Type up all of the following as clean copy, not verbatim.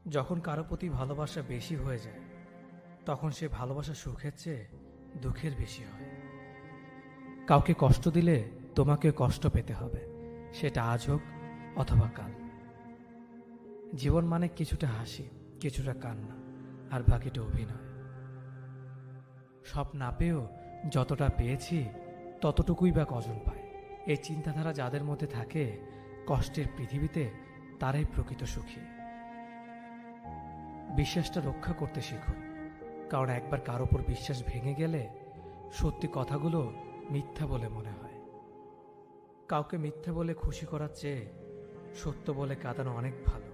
যখন কারো প্রতি ভালোবাসা বেশি হয়ে যায় তখন সে ভালোবাসা সুখের চেয়ে দুঃখের বেশি হয়। কাউকে কষ্ট দিলে তোমাকে কষ্ট পেতে হবে, সেটা আজ হোক অথবা কাল। জীবন মানে কিছুটা হাসি, কিছুটা কান্না, আর বাকিটা অভিনয়। সব না পেয়েও যতটা পেয়েছি ততটুকুই বা কজন পায়। এই চিন্তাধারা যাদের মধ্যে থাকে, কষ্টের পৃথিবীতে তারাই প্রকৃত সুখী। বিশ্বাসটা রক্ষা করতে শিখুন, কারণ একবার কারো ওপর বিশ্বাস ভেঙে গেলে সত্যি কথাগুলো মিথ্যা বলে মনে হয়। কাউকে মিথ্যা বলে খুশি করার চেয়ে সত্য বলে কাঁদানো অনেক ভালো।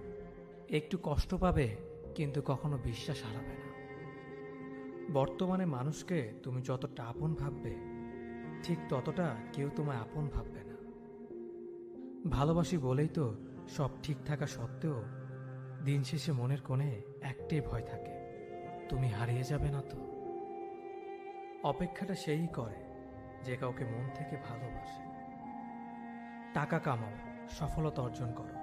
একটু কষ্ট পাবে, কিন্তু কখনো বিশ্বাস হারাবে না। বর্তমানে মানুষকে তুমি যতটা আপন ভাববে, ঠিক ততটা কেউ তোমায় আপন ভাববে না। ভালোবাসি বলেই তো সব ঠিক থাকা সত্ত্বেও দিন শেষে মনের কোণে একটাই ভয় থাকে, তুমি হারিয়ে যাবে না তো। অপেক্ষাটা সেই করে যে কাউকে মন থেকে ভালোবাসে। টাকা কামাও, সফলতা অর্জন করো,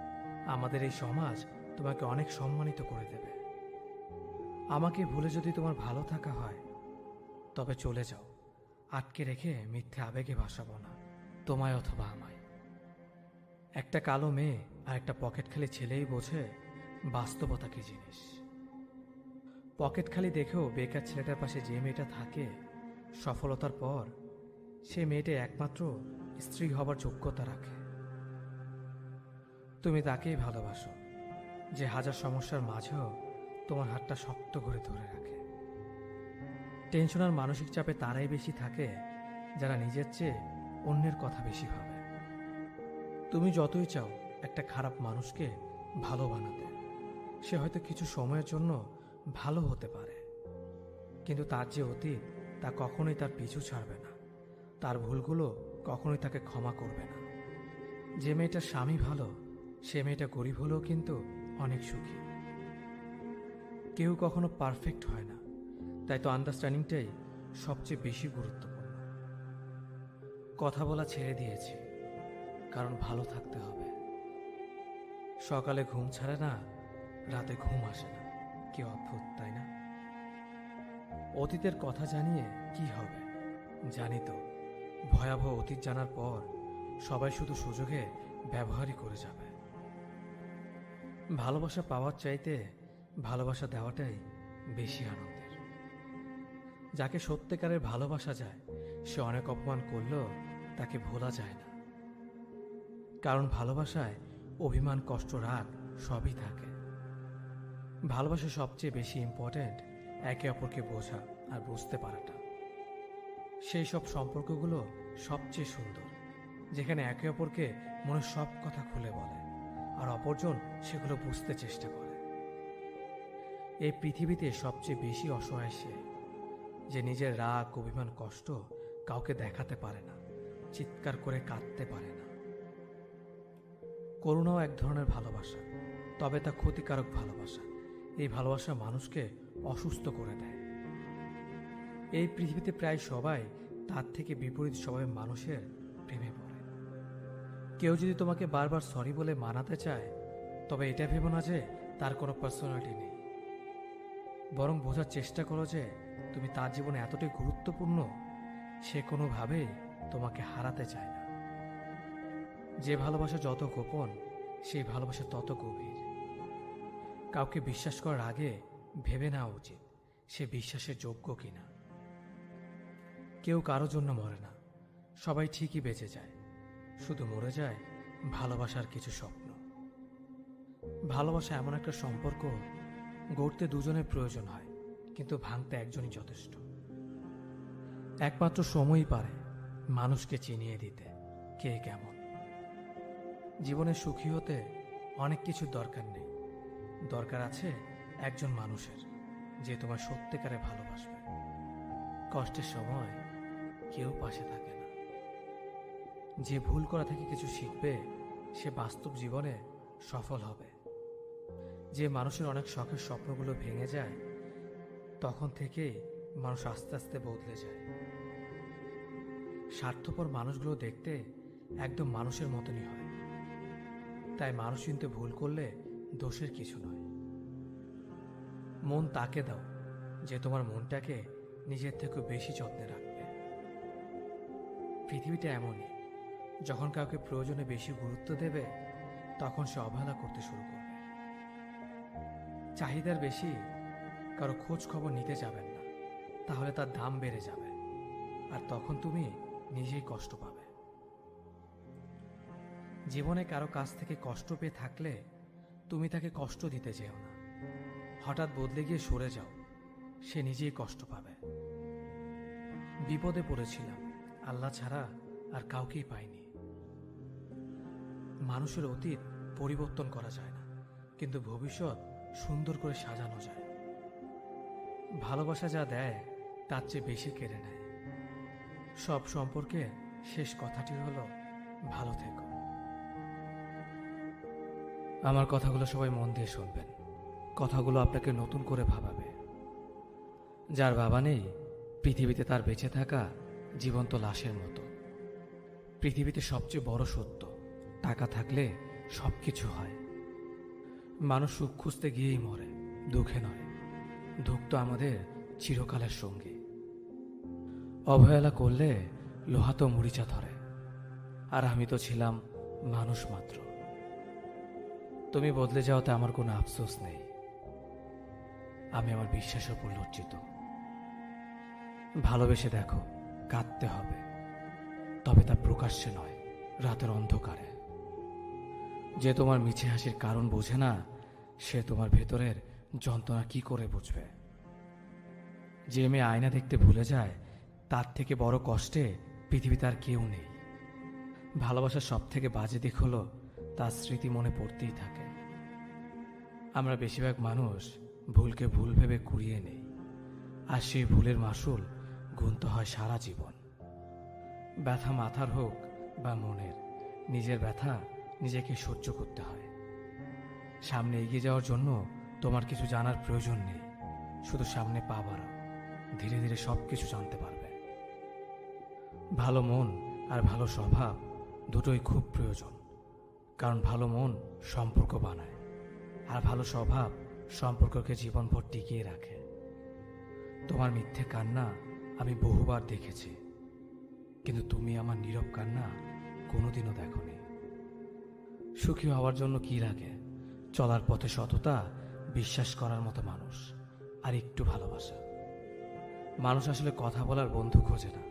আমাদের এই সমাজ তোমাকে অনেক সম্মানিত করে দেবে। আমাকে ভুলে যদি তোমার ভালো থাকা হয় তবে চলে যাও, আটকে রেখে মিথ্যে আবেগে ভাসাবো না তোমায় অথবা আমায়। একটা কালো মেয়ে আর একটা পকেট খালি ছেলেই বোঝে বাস্তবতা কি জিনিস। পকেট খালি দেখেও বেকার ছেলেটার পাশে যে মেয়েটা থাকে, সফলতার পর সে মেয়েটা একমাত্র স্ত্রী হবার যোগ্যতা রাখে। তুমি তাকেই ভালোবাসো যে হাজার সমস্যার মাঝেও তোমার হাতটা শক্ত করে ধরে রাখে। টেনশন আর মানসিক চাপে তারাই বেশি থাকে যারা নিজের চেয়ে অন্যের কথা বেশি ভাবে। তুমি যতই চাও একটা খারাপ মানুষকে ভালো বানাতে, সে হয়তো কিছু সময়ের জন্য ভালো হতে পারে, কিন্তু তার যে অতীত তা কখনোই তার পিছু ছাড়বে না। তার ভুলগুলো কখনোই তাকে ক্ষমা করবে না। যে মেয়েটার স্বামী ভালো, সে মেয়েটা গরিব হলেও কিন্তু অনেক সুখী। কেউ কখনো পারফেক্ট হয় না, তাই তো আন্ডারস্ট্যান্ডিংটাই সবচেয়ে বেশি গুরুত্বপূর্ণ। কথা বলা ছেড়ে দিয়েছি, কারণ ভালো থাকতে হবে। সকালে ঘুম ছাড়ে না, রাতে ঘুম আসে না। কি অদ্ভুত, তাই না? অতীতের কথা জানিয়ে কি হবে? জানি তো, ভয়াবহ অতীত জানার পর সবাই শুধু সুযোগে ব্যবহারই করে যাবে। ভালোবাসা পাওয়ার চাইতে ভালোবাসা দেওয়াটাই বেশি আনন্দের। যাকে সত্যিকারের ভালোবাসা যায়, সে অনেক অপমান করলেও তাকে ভোলা যায় না। কারণ ভালোবাসায় অভিমান, কষ্ট, রাগ সবই থাকে। ভালোবাসা সবচেয়ে বেশি ইম্পর্ট্যান্ট একে অপরকে বোঝা আর বুঝতে পারাটা। সেই সব সম্পর্কগুলো সবচেয়ে সুন্দর, যেখানে একে অপরকে মনের সব কথা খুলে বলে আর অপরজন সেগুলো বুঝতে চেষ্টা করে। এই পৃথিবীতে সবচেয়ে বেশি অসহায় সে, যে নিজের রাগ, অভিমান, কষ্ট কাউকে দেখাতে পারে না, চিৎকার করে কাঁদতে পারে না। করুণাও এক ধরনের ভালোবাসা, তবে তা ক্ষতিকারক ভালোবাসা। এই ভালোবাসা মানুষকে অসুস্থ করে দেয়। এই পৃথিবীতে প্রায় সবাই তার থেকে বিপরীত স্বভাবের মানুষের প্রেমে পড়ে। কেউ যদি তোমাকে বারবার সরি বলে মানাতে চায়, তবে এটা ভেবো না যে তার কোনো পার্সোনালিটি নেই। বরং বোঝার চেষ্টা করো যে তুমি তার জীবনে এতটাই গুরুত্বপূর্ণ, সে কোনোভাবেই তোমাকে হারাতে চায় না। যে ভালোবাসা যত গোপন, সেই ভালোবাসা তত গভীর। কাউকে বিশ্বাস করার আগে ভেবে নেওয়া উচিত সে বিশ্বাসের যোগ্য কিনা। কেউ কারো জন্য মরে না, সবাই ঠিকই বেঁচে যায়, শুধু মরে যায় ভালোবাসার কিছু স্বপ্ন। ভালোবাসা এমন একটা সম্পর্ক, গড়তে দুজনের প্রয়োজন হয়, কিন্তু ভাঙতে একজনই যথেষ্ট। একমাত্র সময়ই পারে মানুষকে চিনিয়ে দিতে কে কেমন। জীবনে সুখী হতে অনেক কিছুর দরকার নেই, দরকার আছে একজন মানুষের, যে তোমার সত্যিকারে ভালোবাসবে। কষ্টের সময় কেউ পাশে থাকে না। যে ভুল করা থেকে কিছু শিখবে, সে বাস্তব জীবনে সফল হবে। যে মানুষের অনেক শখের স্বপ্নগুলো ভেঙে যায়, তখন থেকেই মানুষ আস্তে আস্তে বদলে যায়। স্বার্থপর মানুষগুলো দেখতে একদম মানুষের মতনই হয়, তাই মানুষ চিনতে ভুল করলে দোষের কিছু নয়। মন তাকে দাও যে তোমার মনটাকে নিজের থেকে বেশি যত্নে রাখবে। পৃথিবীটা এমনই, যখন কাউকে প্রয়োজনে বেশি গুরুত্ব দেবে তখন সে অবহেলা করতে শুরু করবে। চাহিদার বেশি কারো খোঁজ খবর নিতে যাবেন না, তাহলে তার দাম বেড়ে যাবে আর তখন তুমি নিজেই কষ্ট পাবে। জীবনে কারো কাছ থেকে কষ্ট পেয়ে থাকলে তুমি তাকে কষ্ট দিতে যেও না। হঠাৎ বদলে গিয়ে সরে যাও, সে নিজেই কষ্ট পাবে। বিপদে পড়েছিলাম, আল্লাহ ছাড়া আর কাউকেই পাইনি। মানুষের অতীত পরিবর্তন করা যায় না, কিন্তু ভবিষ্যৎ সুন্দর করে সাজানো যায়। ভালোবাসা যা দেয় তার চেয়ে বেশি কেড়ে নেয়। সব সম্পর্কে শেষ কথাটি হলো ভালো থেকো। আমার কথাগুলো সবাই মন দিয়ে শুনবেন। কথাগুলো আপনাকে নতুন করে ভাবাবে। যার বাবা নেই, পৃথিবীতে তার বেঁচে থাকা জীবন্ত লাশের মতো। পৃথিবীতে সবচেয়ে বড় সত্য, টাকা থাকলে সবকিছু হয়। মানুষ সুখ খুঁজতে গিয়েই মরে, দুঃখে নয়। দুঃখ তো আমাদের চিরকালের সঙ্গী। অবহেলা করলে লোহা তো মরিচা ধরে, আর আমি তো ছিলাম মানুষ মাত্র। তুমি বদলে যাওয়াতে আমার কোনো আফসোস নেই। আমি আমার বিশ্বাসের উপর লজ্জিত। ভালোবেসে দেখো, কাঁদতে হবে, তবে তা প্রকাশ্যে নয়, রাতের অন্ধকারে। যে তোমার মিছে হাসির কারণ বোঝে না, সে তোমার ভেতরের যন্ত্রণা কি করে বুঝবে? যে মেয়ে আয়না দেখতে ভুলে যায়, তার থেকে বড় কষ্টে পৃথিবীতে আর কেউ নেই। ভালোবাসার সব থেকে বাজে দিক হলো তার স্মৃতি মনে পড়তেই থাকে। আমরা বেশিরভাগ মানুষ ভুলকে ভুল ভেবে কুড়িয়ে নেই, আর সেই ভুলের মাসুল গুনতে হয় সারা জীবন। ব্যথা মাথার হোক বা মনের, নিজের ব্যথা নিজেকে সহ্য করতে হয়। সামনে এগিয়ে যাওয়ার জন্য তোমার কিছু জানার প্রয়োজন নেই, শুধু সামনে পা বাড়াও, ধীরে ধীরে সব কিছু জানতে পারবে। ভালো মন আর ভালো স্বভাব দুটোই খুব প্রয়োজন, কারণ ভালো মন সম্পর্ক বানায়, আর ভালো স্বভাব সম্পর্ককে জীবনভর টিকিয়ে রাখে। তোমার মিথ্যে কান্না আমি বহুবার দেখেছি, কিন্তু তুমি আমার নীরব কান্না কোনোদিনও দেখোনি। সুখী হওয়ার জন্য কি লাগে? চলার পথে সততা, বিশ্বাস করার মতো মানুষ, আর একটু ভালোবাসা। মানুষ আসলে কথা বলার বন্ধু খোঁজে না।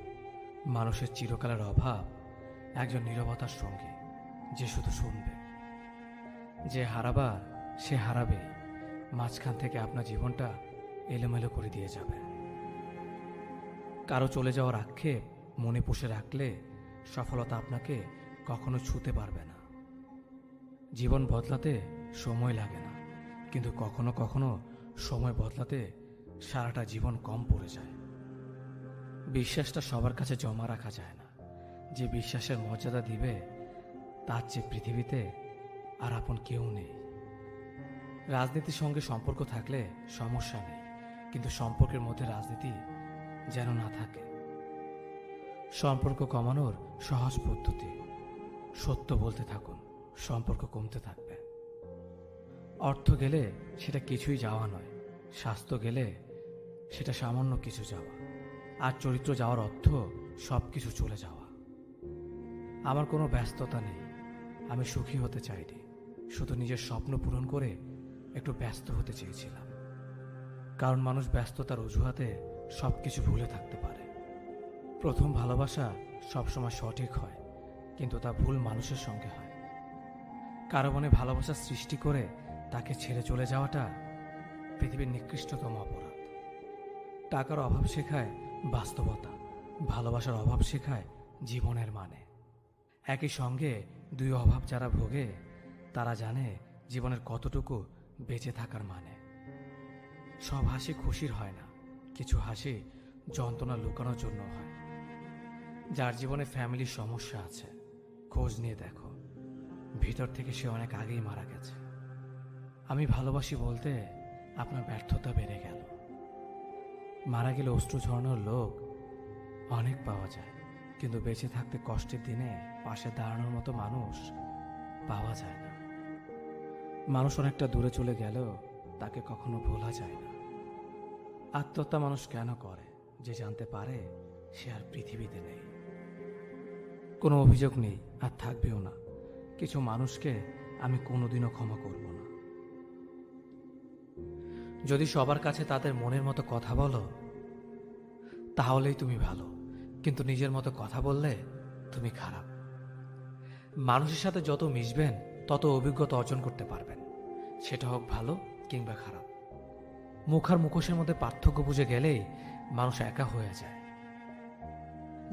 মানুষের চিরকালের অভাব একজন নীরবতার সঙ্গী, যে শুধু শুনবে। যে হারাবার সে হারাবে, মাঝখান থেকে আপনার জীবনটা এলোমেলো করে দিয়ে যাবে। কারো চলে যাওয়ার আক্ষেপ মনে পুষে রাখলে সফলতা আপনাকে কখনো ছুঁতে পারবে না। জীবন বদলাতে সময় লাগে না, কিন্তু কখনো কখনো সময় বদলাতে সারাটা জীবন কম পড়ে যায়। বিশ্বাসটা সবার কাছে জমা রাখা যায় না। যে বিশ্বাসের মর্যাদা দিবে, তার চেয়ে পৃথিবীতে আর আপন কেউ নেই। রাজনীতির সঙ্গে সম্পর্ক থাকলে সমস্যা নেই, কিন্তু সম্পর্কের মধ্যে রাজনীতি যেন না থাকে। সম্পর্ক কমানোর সহজ পদ্ধতি, সত্য বলতে থাকুন, সম্পর্ক কমতে থাকবে। অর্থ গেলে সেটা কিছুই যাওয়া নয়, স্বাস্থ্য গেলে সেটা সামান্য কিছু যাওয়া, আর চরিত্র যাওয়ার অর্থ সব কিছু চলে যাওয়া। আমার কোনো ব্যস্ততা নেই, আমি সুখী হতে চাইনি, শুধু নিজের স্বপ্ন পূরণ করে একটু ব্যস্ত হতে চেয়েছিলাম। কারণ মানুষ ব্যস্ততার অজুহাতে সব কিছু ভুলে থাকতে পারে। প্রথম ভালোবাসা সবসময় সঠিক হয়, কিন্তু তা ভুল মানুষের সঙ্গে হয়। কারো মনে ভালোবাসা সৃষ্টি করে তাকে ছেড়ে চলে যাওয়াটা পৃথিবীর নিকৃষ্টতম অপরাধ। টাকার অভাব শেখায় বাস্তবতা, ভালোবাসার অভাব শেখায় জীবনের মানে। একই সঙ্গে দুই অভাব যারা ভোগে, তারা জানে জীবনের কতটুকু বেঁচে থাকার মানে। সব হাসি খুশির হয় না, কিছু হাসি যন্ত্রণা লুকানোর জন্য হয়। যার জীবনে ফ্যামিলির সমস্যা আছে, খোঁজ নিয়ে দেখো, ভিতর থেকে সে অনেক আগেই মারা গেছে। আমি ভালোবাসি বলতে আপনার ব্যর্থতা বেড়ে গেল। মারা গেলে অশ্রু ঝরানোর লোক অনেক পাওয়া যায়, কিন্তু বেঁচে থাকতে কষ্টের দিনে পাশে দাঁড়ানোর মতো মানুষ পাওয়া যায় না। মানুষ অনেকটা দূরে চলে গেলেও তাকে কখনো ভোলা যায় না। আত্মহত্যা মানুষ কেন করে? যে জানতে পারে সে আর পৃথিবীতে নেই। কোনো অভিযোগ নেই, আর থাকবেও না। কিছু মানুষকে আমি কোনোদিনও ক্ষমা করব না। যদি সবার কাছে তাদের মনের মতো কথা বলো তাহলেই তুমি ভালো, কিন্তু নিজের মতো কথা বললে তুমি খারাপ। মানুষের সাথে যত মিশবেন তত অভিজ্ঞতা অর্জন করতে পারবেন, সেটা হোক ভালো কিংবা খারাপ। মুখ আর মুখোশের মধ্যে পার্থক্য বুঝে গেলেই মানুষ একা হয়ে যায়।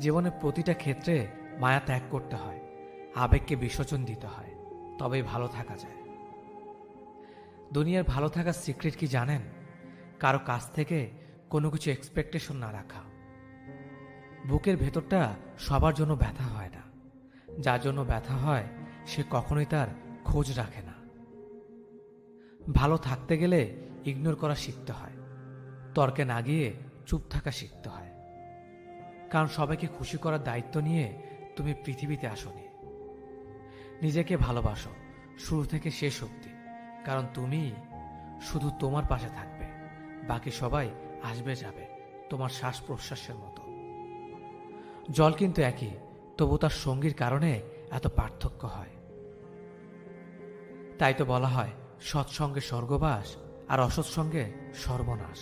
জীবনের প্রতিটা ক্ষেত্রে মায়া ত্যাগ করতে হয়, আবেগকে বিসর্জন দিতে হয়, তবেই ভালো থাকা যায়। দুনিয়ার ভালো থাকার সিক্রেট কি জানেন? কারো কাছ থেকে কোনো কিছু এক্সপেকটেশন না রাখা। বুকের ভেতরটা সবার জন্য ব্যথা হয় না, যার জন্য ব্যথা হয় সে কখনোই তার খোঁজ রাখে না। ভালো থাকতে গেলে ইগনোর করা শিখতে হয়, তর্কে না গিয়ে চুপ থাকা শিখতে হয়। কারণ সবাইকে খুশি করার দায়িত্ব নিয়ে তুমি পৃথিবীতে আসোনি। নিজেকে ভালোবাসো শুরু থেকে শেষ অবধি, কারণ তুমি শুধু তোমার পাশে থাকবে, বাকি সবাই আসবে যাবে তোমার শ্বাস প্রশ্বাসের মতো। জল কিন্তু একই, তবু তার সঙ্গীর কারণে এত পার্থক্য হয়। তাই তো বলা হয় সৎসঙ্গে স্বর্গবাস আর অসৎসঙ্গে সর্বনাশ।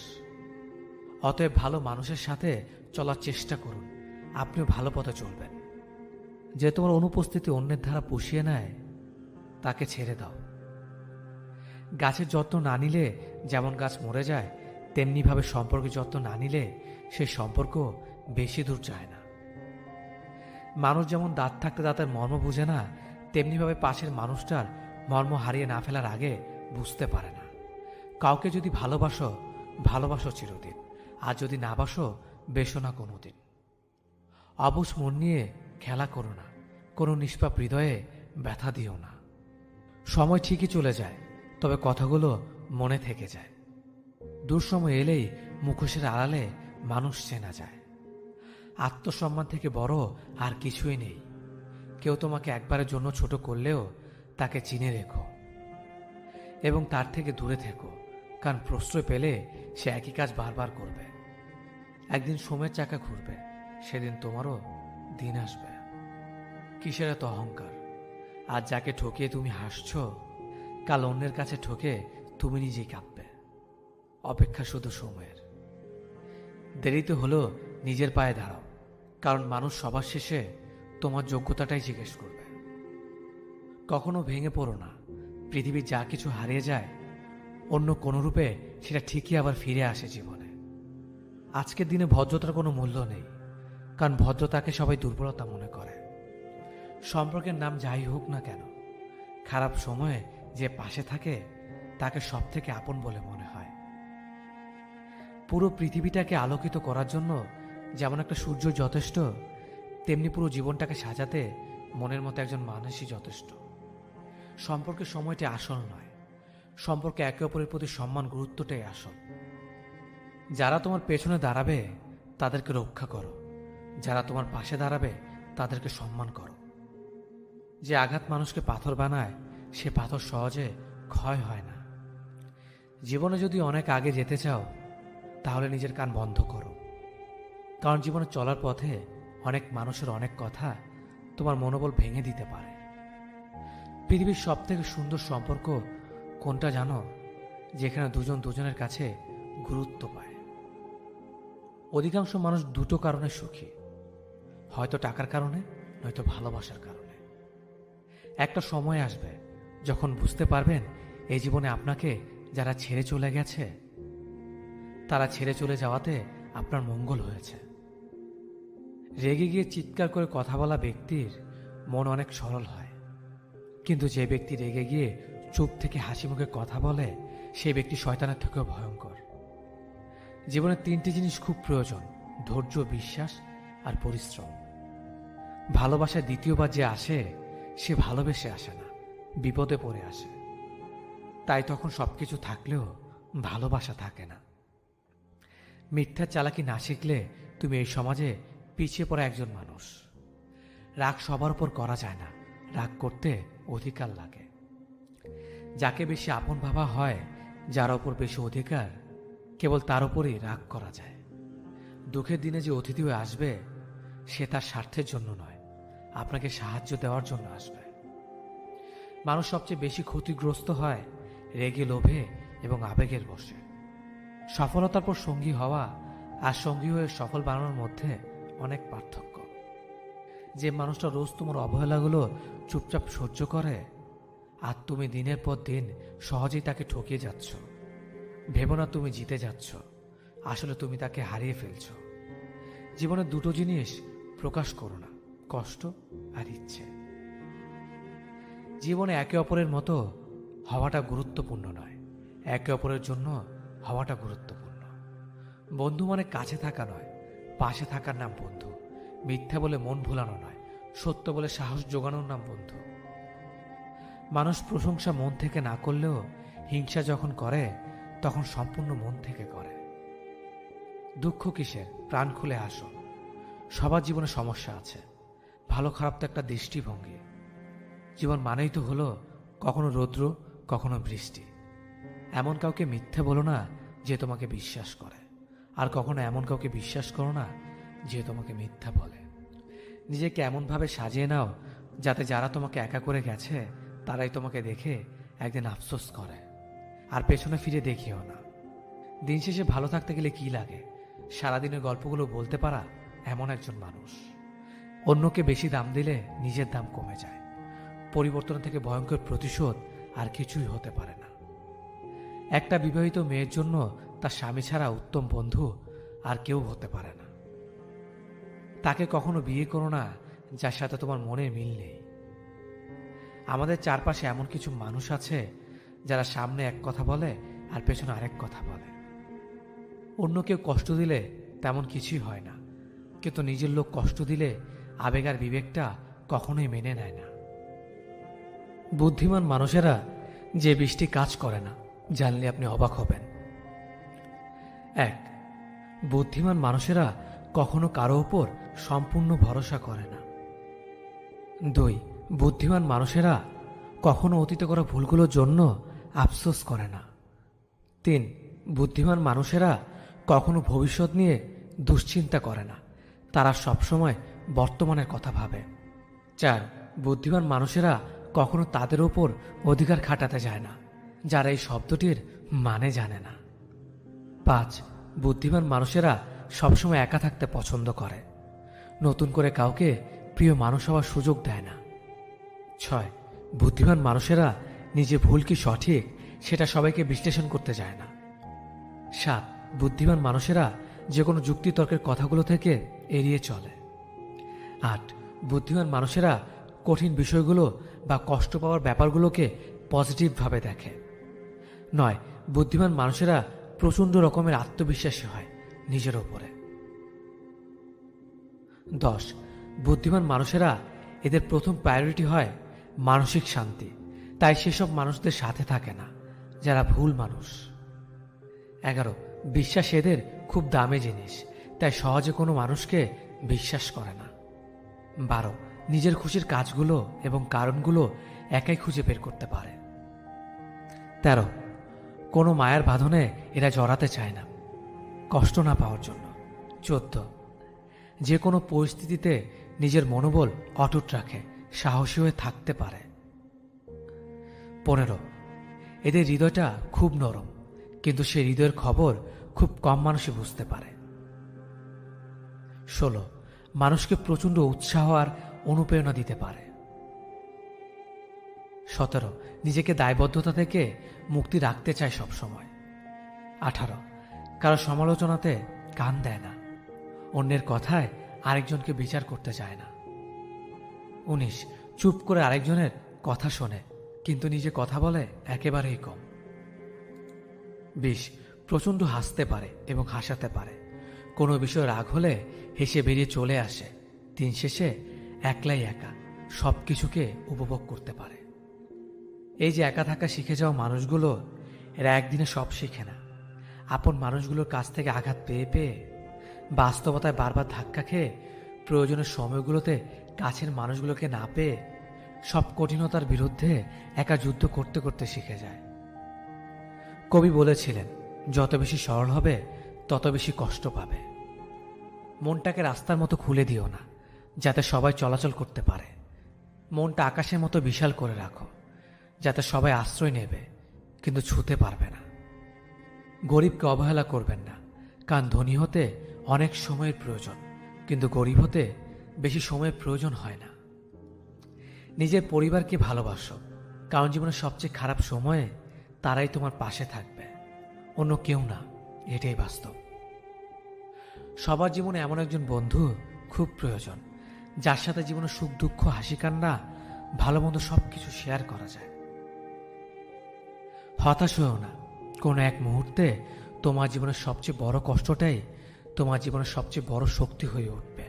অতএব ভালো মানুষের সাথে চলার চেষ্টা করুন, আপনিও ভালো পথে চলবেন। যে তোমার অনুপস্থিতি অন্যের দ্বারা পুষিয়ে নেয় তাকে ছেড়ে দাও। গাছের যত্ন না নিলে যেমন গাছ মরে যায়, তেমনিভাবে সম্পর্কের যত্ন না নিলে সেই সম্পর্ক বেশি দূর যায় না। মানুষ যেমন দাঁত থাকতে দাঁতের মর্ম বুঝে না, তেমনিভাবে পাশের মানুষটার মর্ম হারিয়ে না ফেলার আগে বুঝতে পারে না। কাউকে যদি ভালোবাসো, ভালোবাসো চিরদিন, আর যদি না বাসো, বেসো না কোনোদিন। অবুঝ মন নিয়ে খেলা করো না, কোনো নিষ্পাপ হৃদয়ে ব্যথা দিও না। সময় ঠিকই চলে যায়, তবে কথাগুলো মনে থেকে যায়। দুঃসময় এলেই মুখোশের আড়ালে মানুষ চেনা যায়। আত্মসম্মান থেকে বড় আর কিছুই নেই। কেউ তোমাকে একবারের জন্য ছোট করলেও তাকে চিনে রেখো এবং তার থেকে দূরে থেকো, কারণ প্রশ্রয় পেলে সে একই কাজ বারবার করবে। একদিন সময়ের চাকা ঘুরবে, সেদিন তোমারও দিন আসবে। কিসের এত অহংকার? আজ যাকে ঠকিয়ে তুমি হাসছো, কাল অন্যের কাছে ঠকে তুমি নিজেই কাঁদবে। অপেক্ষা শুধু সময়ের। দেরিতে হলো নিজের পায়ে দাঁড়াও, কারণ মানুষ সবার শেষে তোমার যোগ্যতাটাই জিজ্ঞেস করবে। কখনো ভেঙে পড়ো না। পৃথিবীর যা কিছু হারিয়ে যায়, অন্য কোনো রূপে সেটা ঠিকই আবার ফিরে আসে জীবনে। আজকের দিনে ভদ্রতার কোনো মূল্য নেই, কারণ ভদ্রতাকে সবাই দুর্বলতা মনে করে। সম্পর্কের নাম যাই হোক না কেন, খারাপ সময়ে যে পাশে থাকে তাকে সব থেকে আপন বলে মনে হয়। পুরো পৃথিবীটাকে আলোকিত করার জন্য যেমন একটা সূর্য যথেষ্ট, তেমনি পুরো জীবনটাকে সাজাতে মনের মতো একজন মানুষই যথেষ্ট। সম্পর্কের সময়টি আসল নয়, সম্পর্কে একে অপরের প্রতি সম্মান গুরুত্বটাই আসল। যারা তোমার পেছনে দাঁড়াবে তাদেরকে রক্ষা করো, যারা তোমার পাশে দাঁড়াবে তাদেরকে সম্মান করো। যে আঘাত মানুষকে পাথর বানায়, সে পাথর সহজে ক্ষয় হয় না। জীবনে যদি অনেক আগে যেতে চাও তাহলে নিজের কান বন্ধ করো, কারণ জীবনে চলার পথে অনেক মানুষের অনেক কথা তোমার মনোবল ভেঙে দিতে পারে। পৃথিবীর সব থেকে সুন্দর সম্পর্ক কোনটা জানো? যেখানে দুজন দুজনের কাছে গুরুত্ব পায়। অধিকাংশ মানুষ দুটো কারণে সুখী, হয়তো টাকার কারণে, নয়তো ভালোবাসার কারণে। একটা সময় আসবে যখন বুঝতে পারবেন এই জীবনে আপনাকে যারা ছেড়ে চলে গেছে, তারা ছেড়ে চলে যাওয়াতে আপনার মঙ্গল হয়েছে। রেগে গিয়ে চিৎকার করে কথা বলা ব্যক্তির মন অনেক সরল হয়, কিন্তু যে ব্যক্তি রেগে গিয়ে চুপ থেকে হাসি মুখে কথা বলে, সে ব্যক্তি শয়তানের থেকেও ভয়ঙ্কর। জীবনে তিনটি জিনিস খুব প্রয়োজন: ধৈর্য, বিশ্বাস আর পরিশ্রম। ভালোবাসায় দ্বিতীয়বার যে আসে, সে ভালোবেসে আসে না, বিপদে পড়ে আসে। তাই তখন সবকিছু থাকলেও ভালোবাসা থাকে না। মিথ্যা চালাকি না শিখলে তুমি এই সমাজে পিছিয়ে পড়া একজন মানুষ। রাগ সবার উপর করা যায় না, রাগ করতে অধিকার লাগে। যাকে বেশি আপন ভাবা হয়, যার ওপর বেশি অধিকার, কেবল তার উপরই রাগ করা যায়। দুঃখের দিনে যে অতিথি হয়ে আসবে, সে তার স্বার্থের জন্য নয়, আপনাকে সাহায্য দেওয়ার জন্য আসবে। মানুষ সবচেয়ে বেশি ক্ষতিগ্রস্ত হয় রেগে, লোভে এবং আবেগের বশে। সফলতার পর সঙ্গী হওয়া আর সঙ্গী হয়ে সফল বানানোর মধ্যে অনেক পার্থক্য। যে মানুষটা রোজ তোমার অবহেলাগুলো চুপচাপ সহ্য করে, আর তুমি দিনের পর দিন সহজেই তাকে ঠকিয়ে যাচ্ছ। ভেবো না তুমি জিতে যাচ্ছ, আসলে তুমি তাকে হারিয়ে ফেলছ। জীবনে দুটো জিনিস প্রকাশ করো না, কষ্ট আর ইচ্ছে। জীবনে একে অপরের মতো হওয়াটা গুরুত্বপূর্ণ নয়, একে অপরের জন্য হওয়াটা গুরুত্বপূর্ণ। বন্ধু মানে কাছে থাকা নয়, পাশে থাকার নাম বন্ধু। মিথ্যা বলে মন ভোলানো নয়, সত্য বলে সাহস জোগানোর নাম বন্ধু। মানুষ প্রশংসা মন থেকে না করলেও হিংসা যখন করে তখন সম্পূর্ণ মন থেকে করে। দুঃখ কিসের, প্রাণ খুলে হাসো। সবার জীবনে সমস্যা আছে, ভালো খারাপ তো একটা দৃষ্টিভঙ্গি। জীবন মানেই তো হলো কখনো রৌদ্র, কখনো বৃষ্টি। এমন কাউকে মিথ্যে বলো না যে তোমাকে বিশ্বাস করে, আর কখনো এমন কাউকে বিশ্বাস করো না যে তোমাকে মিথ্যা বলে। নিজেকে এমনভাবে সাজিয়ে নাও যাতে যারা তোমাকে একা করে গেছে তারাই তোমাকে দেখে একদিন আফসোস করে, আর পেছনে ফিরে দেখিও না। দিন শেষে ভালো থাকতে গেলে কি লাগে? সারাদিনের গল্পগুলো বলতে পারা এমন একজন মানুষ। অন্যকে বেশি দাম দিলে নিজের দাম কমে যায়। পরিবর্তন থেকে ভয়ঙ্কর প্রতিশোধ আর কিছুই হতে পারে না। একটা বিবাহিত মেয়ের জন্য তার স্বামী ছাড়া উত্তম বন্ধু আর কেউ হতে পারে না। তাকে কখনো বিয়ে করো না যার সাথে তোমার মনের মিল নেই। আমাদের চারপাশে এমন কিছু মানুষ আছে যারা সামনে এক কথা বলে আর পেছনে আরেক কথা বলে। অন্য কেউ কষ্ট দিলে তেমন কিছুই হয় না, কিন্তু নিজের লোক কষ্ট দিলে আবেগ আর বিবেকটা কখনোই মেনে নেয় না। বুদ্ধিমান মানুষেরা যে বৃষ্টি কাজ করে না, জানলে আপনি অবাক হবেন। 1. বুদ্ধিমান মানুষেরা কখনো কারো উপর সম্পূর্ণ ভরসা করে না। 2. বুদ্ধিমান মানুষেরা কখনো অতীতে করা ভুলগুলোর জন্য আফসোস করে না। 3. বুদ্ধিমান মানুষেরা কখনো ভবিষ্যৎ নিয়ে দুশ্চিন্তা করে না, তারা সবসময় বর্তমানের কথা ভাবে। 4. বুদ্ধিমান মানুষেরা কখনো তাদের ওপর অধিকার খাটাতে যায় না, যারা এই শব্দটির মানে জানে না। 5. বুদ্ধিমান মানুষেরা সবসময় একা থাকতে পছন্দ করে, নতুন করে কাউকে প্রিয় মানুষ হওয়ার সুযোগ দেয় না। 6. বুদ্ধিমান মানুষেরা নিজে ভুল কি সঠিক সেটা সবাইকে বিশ্লেষণ করতে যায় না। 7. বুদ্ধিমান মানুষেরা যে কোনো যুক্তিতর্কের কথাগুলো থেকে এড়িয়ে চলে। 8. বুদ্ধিমান মানুষেরা কঠিন বিষয়গুলো বা কষ্ট পাওয়ার ব্যাপারগুলোকে পজিটিভভাবে দেখে। 9. বুদ্ধিমান মানুষেরা প্রচণ্ড রকমের আত্মবিশ্বাসী হয় নিজের ওপরে। 10. বুদ্ধিমান মানুষেরা এদের প্রথম প্রায়োরিটি হয় মানসিক শান্তি, তাই সেসব মানুষদের সাথে থাকে না যারা ভুল মানুষ। 11. বিশ্বাস এদের খুব দামি জিনিস, তাই সহজে কোনো মানুষকে বিশ্বাস করে না। 12. নিজের খুশির কাজগুলো এবং কারণগুলো একাই খুঁজে বের করতে পারে। 13. কোনো মায়ার বাঁধনে এরা জড়াতে চায় না, কষ্ট না পাওয়ার জন্য। 14. যে কোনো পরিস্থিতিতে নিজের মনোবল অটুট রাখে, সাহসী হয়ে থাকতে পারে। 15. এদের হৃদয়টা খুব নরম, কিন্তু সে হৃদয়ের খবর খুব কম মানুষই বুঝতে পারে। 16. মানুষকে প্রচণ্ড উৎসাহ আর অনুপ্রেরণা দিতে পারে। 17. নিজেকে দায়বদ্ধতা থেকে মুক্তি রাখতে চায় সবসময়। 18. কারো সমালোচনাতে কান দেয় না, অন্যের কথায় আরেকজনকে বিচার করতে চায় না। 19. চুপ করে আরেকজনের কথা শোনে, কিন্তু নিজে কথা বলে একেবারেই কম। 20. প্রচণ্ড হাসতে পারে এবং হাসাতে পারে, কোনো বিষয়ে রাগ হলে হেসে বেরিয়ে চলে আসে, দিন শেষে একলাই একা সব কিছুকে উপভোগ করতে পারে। এই যে একা থাকা শিখে যাওয়া মানুষগুলো, এরা একদিনে সব শিখে না। আপন মানুষগুলোর কাছ থেকে আঘাত পেয়ে পেয়ে, বাস্তবতায় বারবার ধাক্কা খেয়ে, প্রয়োজনের সময়গুলোতে কাছের মানুষগুলোকে না পেয়ে, সব কঠিনতার বিরুদ্ধে একা যুদ্ধ করতে করতে শিখে যায়। কবি বলেছিলেন, যত বেশি সরল হবে তত বেশি কষ্ট পাবে। মনটাকে রাস্তার মতো খুলে দিও না, যাতে সবাই চলাচল করতে পারে। মনটা আকাশের মতো বিশাল করে রাখো, যাতে সবাই আশ্রয় নেবে কিন্তু ছুঁতে পারবে না। গরিবকে অবহেলা করবেন না, কারণ ধনী হতে অনেক সময়ের প্রয়োজন, কিন্তু গরিব হতে বেশি সময়ের প্রয়োজন হয় না। নিজের পরিবারকে ভালোবাসো, কারণ জীবনের সবচেয়ে খারাপ সময়ে তারাই তোমার পাশে থাকবে, অন্য কেউ না। এটাই বাস্তব। সবার জীবনে এমন একজন বন্ধু খুব প্রয়োজন, যার সাথে জীবনের সুখ দুঃখ হাসি কান্না ভালো মন্দ সবকিছু শেয়ার করা যায়। হতাশ হও না, কোনো এক মুহূর্তে তোমার জীবনের সবচেয়ে বড় কষ্টটাই তোমার জীবনের সবচেয়ে বড় শক্তি হয়ে উঠবে।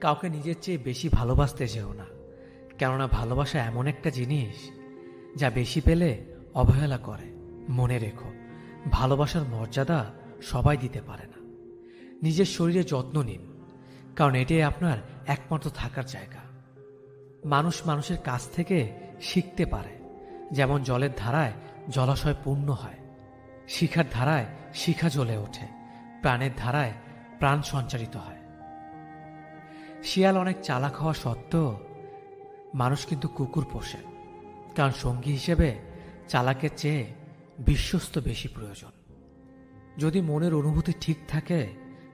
কাউকে নিজের চেয়ে বেশি ভালোবাসতে যেও না, কেননা ভালোবাসা এমন একটা জিনিস যা বেশি পেলে অবহেলা করে। মনে রেখো, ভালোবাসার মর্যাদা সবাই দিতে পারে না। নিজের শরীরে যত্ন নিন, কারণ এটাই আপনার একমাত্র থাকার জায়গা। মানুষ মানুষের কাছ থেকে শিখতে পারে, যেমন জলের ধারায় জলাশয় পূর্ণ হয়, শিখার ধারায় শিখা জ্বলে ওঠে, প্রাণের ধারায় প্রাণ সঞ্চারিত হয়। শিয়াল অনেক চালাক হওয়া সত্ত্বেও মানুষ কিন্তু কুকুর পোষে, কারণ সঙ্গী হিসেবে চালাকের চেয়ে বিশ্বস্ত বেশি প্রয়োজন। যদি মনের অনুভূতি ঠিক থাকে,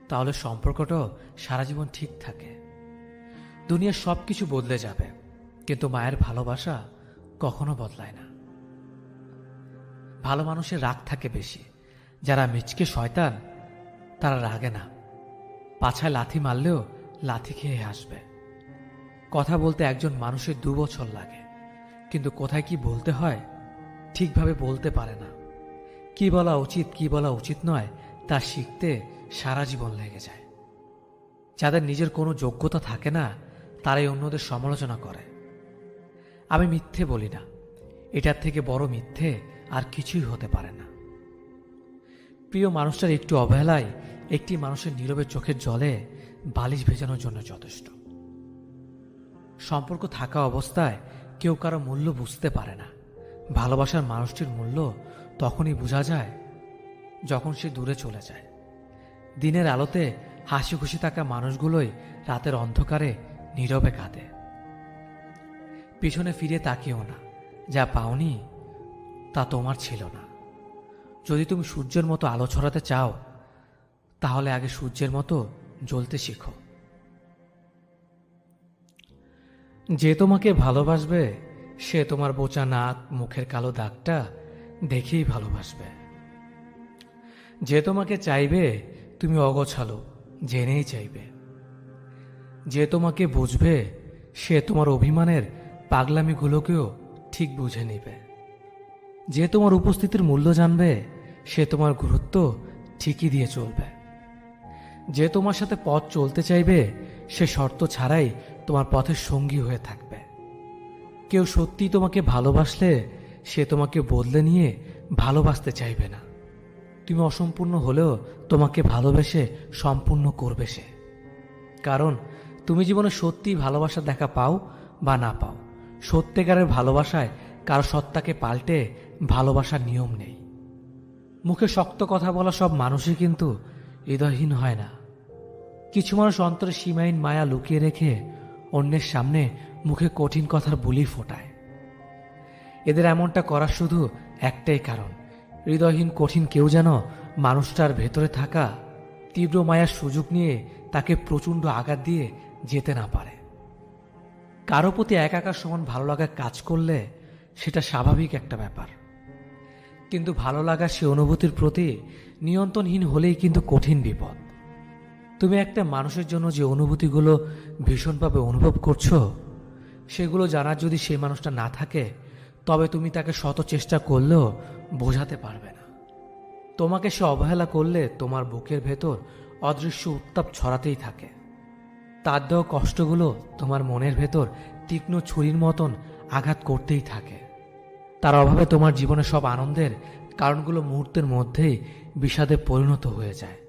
তাহলে সম্পর্কটাও সারা জীবন ঠিক থাকে। দুনিয়ার সব কিছু বদলে যাবে, কিন্তু মায়ের ভালোবাসা কখনো বদলায় না। ভালো মানুষের রাগ থাকে বেশি, যারা মিচকে শয়তান তারা রাগে না, পাছায় লাথি মারলেও লাথি খেয়ে হাসবে। কথা বলতে একজন মানুষের 2 বছর লাগে, কিন্তু কোথায় কি বলতে হয় ঠিকভাবে বলতে পারে না। কি বলা উচিত কি বলা উচিত নয় তা শিখতে সারা জীবন লেগে যায়। যাদের নিজের কোনো যোগ্যতা থাকে না, তারাই অন্যদের সমালোচনা করে। আমি মিথ্যে বলি না, এটার থেকে বড় মিথ্যে আর কিছুই হতে পারে না। প্রিয় মানুষটার একটু অবহেলায় একটি মানুষের নীরবে চোখের জলে বালিশ ভেজানোর জন্য যথেষ্ট। সম্পর্ক থাকা অবস্থায় কেউ কারো মূল্য বুঝতে পারে না। ভালোবাসার মানুষটির মূল্য তখনই বোঝা যায় যখন সে দূরে চলে যায়। দিনের আলোতে হাসি খুশি থাকা মানুষগুলোই রাতের অন্ধকারে নীরবে কাঁদে। পিছনে ফিরে তাকিও না, যা পাওনি তা তোমার ছিল না। যদি তুমি সূর্যের মতো আলো ছড়াতে চাও, তাহলে আগে সূর্যের মতো জ্বলতে শিখো। যে তোমাকে ভালোবাসবে সে তোমার বোচা নাক মুখের কালো দাগটা দেখেই ভালোবাসবে। যে তোমাকে চাইবে তুমি অগোছালো জেনেই চাইবে। যে তোমাকে বুঝবে সে তোমার অভিমানের পাগলামিগুলোকেও ঠিক বুঝে নেবে। যে তোমার উপস্থিতির মূল্য জানবে সে তোমার গুরুত্ব ঠিকই দিয়ে চলবে। যে তোমার সাথে পথ চলতে চাইবে সে শর্ত ছাড়াই তোমার পথের সঙ্গী হয়ে থাকবে। কেউ সত্যি তোমাকে ভালোবাসলে সে তোমাকে বদলে নিয়ে ভালোবাসতে চাইবে না। তুমি অসম্পূর্ণ হলেও তোমাকে ভালোবেসে সম্পূর্ণ করবে সে। কারণ তুমি জীবনে সত্যি ভালোবাসা দেখা পাও বা না পাও, সত্যিকারের ভালোবাসায় কারো সত্তাকে পাল্টে ভালোবাসার নিয়ম নেই। মুখে শক্ত কথা বলা সব মানুষই কিন্তু হৃদয়হীন হয় না। কিছু মানুষ অন্তরে সীমাহীন মায়া লুকিয়ে রেখে অন্যের সামনে মুখে কঠিন কথার বুলি ফোটায়। এদের এমনটা করার শুধু একটাই কারণ, হৃদয়হীন কঠিন কেউ যেন মানুষটার ভেতরে থাকা তীব্র মায়ার সুযোগ নিয়ে তাকে প্রচণ্ড আঘাত দিয়ে যেতে না পারে। কারো প্রতি একাকার সমান ভালো লাগা কাজ করলে সেটা স্বাভাবিক একটা ব্যাপার, কিন্তু ভালো লাগা সে অনুভূতির প্রতি নিয়ন্ত্রণহীন হলেই কিন্তু কঠিন বিপদ। তুমি একটা মানুষের জন্য যে অনুভূতিগুলো ভীষণভাবে অনুভব করছো, সেগুলো জানার যদি সেই মানুষটা না থাকে, তবে তুমি তাকে শত চেষ্টা করলেও বোঝাতে পারবে না। তোমাকে সে অবহেলা করলে তোমার বুকের ভেতর অদৃশ্য উত্তাপ ছড়াতেই থাকে। তার দেওয়া কষ্টগুলো তোমার মনের ভেতর তীক্ষ্ণ ছুরির মতন আঘাত করতেই থাকে। তার অভাবে তোমার জীবনে সব আনন্দের কারণগুলো মুহূর্তের মধ্যেই বিষাদে পরিণত হয়ে যায়।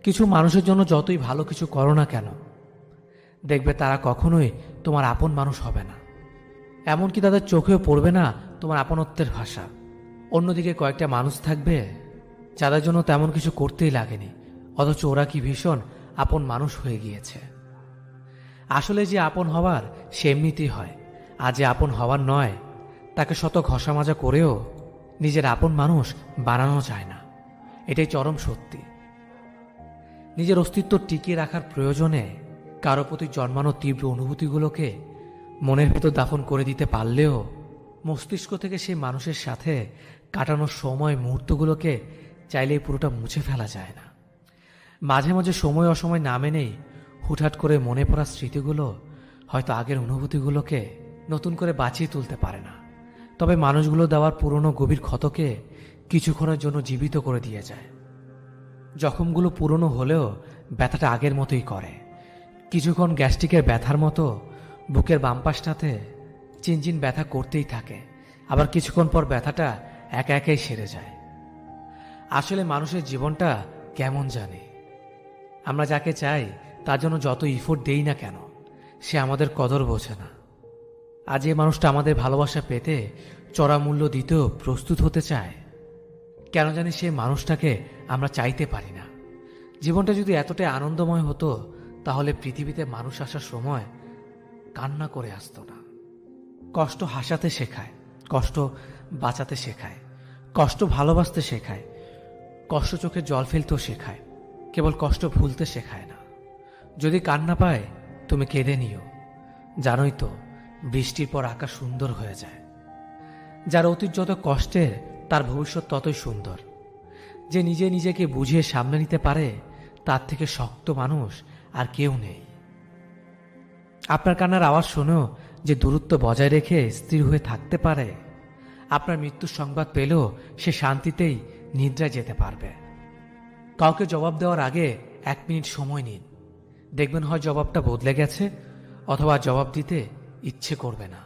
কিছু মানুষের জন্য যতই ভালো কিছু করো না কেন, দেখবে তারা কখনোই তোমার আপন মানুষ হবে না। এমনকি তাদের চোখেও পড়বে না তোমার আপনত্বের ভাষা। অন্যদিকে কয়েকটা মানুষ থাকবে যাদের জন্য তেমন কিছু করতেই লাগেনি, অথচ ওরা কি ভীষণ আপন মানুষ হয়ে গিয়েছে। আসলে যে আপন হওয়ার সে এমনিতেই হয়, আর যে আপন হওয়ার নয় তাকে শত ঘষা মাজা করেও নিজের আপন মানুষ বানানো যায় না। এটাই চরম সত্যি। নিজের অস্তিত্ব টিকিয়ে রাখার প্রয়োজনে কারো প্রতি জন্মানো তীব্র অনুভূতিগুলোকে মনের ভেতর দাফন করে দিতে পারলেও মস্তিষ্ক থেকে সেই মানুষের সাথে কাটানোর সময় মুহূর্তগুলোকে চাইলেই পুরোটা মুছে ফেলা যায় না। মাঝে মাঝে সময় অসময় না মেনেই হুটহাট করে মনে পড়া স্মৃতিগুলো হয়তো আগের অনুভূতিগুলোকে নতুন করে বাঁচিয়ে তুলতে পারে না, তবে মানুষগুলো দেওয়ার পুরনো গভীর ক্ষতকে কিছুক্ষণের জন্য জীবিত করে দিয়ে যায়। জখমগুলো পুরনো হলেও ব্যথাটা আগের মতোই করে। কিছুক্ষণ গ্যাস্ট্রিকের ব্যথার মতো বুকের বাম পাশটাতে চিনচিন ব্যথা করতেই থাকে, আবার কিছুক্ষণ পর ব্যথাটা একা একাই সেরে যায়। আসলে মানুষের জীবনটা কেমন জানে, আমরা যাকে চাই তার জন্য যত ইফোর্ট দেই না কেন, সে আমাদের কদর বোঝে না। আর যে মানুষটা আমাদের ভালোবাসা পেতে চড়া মূল্য দিতেও প্রস্তুত হতে চায়, কেন জানি সেই মানুষটাকে আমরা চাইতে পারি না। জীবনটা যদি এতটাই আনন্দময় হতো তাহলে পৃথিবীতে মানুষ আসার সময় কান্না করে আসতো না। কষ্ট হাসাতে শেখায়, কষ্ট বাঁচাতে শেখায়, কষ্ট ভালোবাসতে শেখায়, কষ্ট চোখে জল ফেলতেও শেখায়, কেবল কষ্ট ভুলতে শেখায় না। যদি কান্না পায় তুমি কেঁদে নিও, জানোই তো বৃষ্টির পর আকাশ সুন্দর হয়ে যায়। যার অতীত যত কষ্টের তার ভবিষ্যৎ ততই সুন্দর। যে নিজে নিজেকে বুঝিয়ে সামনে নিতে পারে তার থেকে শক্ত মানুষ আর কেউ নেই। আপনার কান্নার আওয়াজ শুনেও যে দূরত্ব বজায় রেখে স্থির হয়ে থাকতে পারে, আপনার মৃত্যুর সংবাদ পেলেও সে শান্তিতেই নিদ্রায় যেতে পারবে। কাউকে জবাব দেওয়ার আগে 1 মিনিট সময় নিন, দেখবেন হয় জবাবটা বদলে গেছে অথবা জবাব দিতে ইচ্ছে করবে না।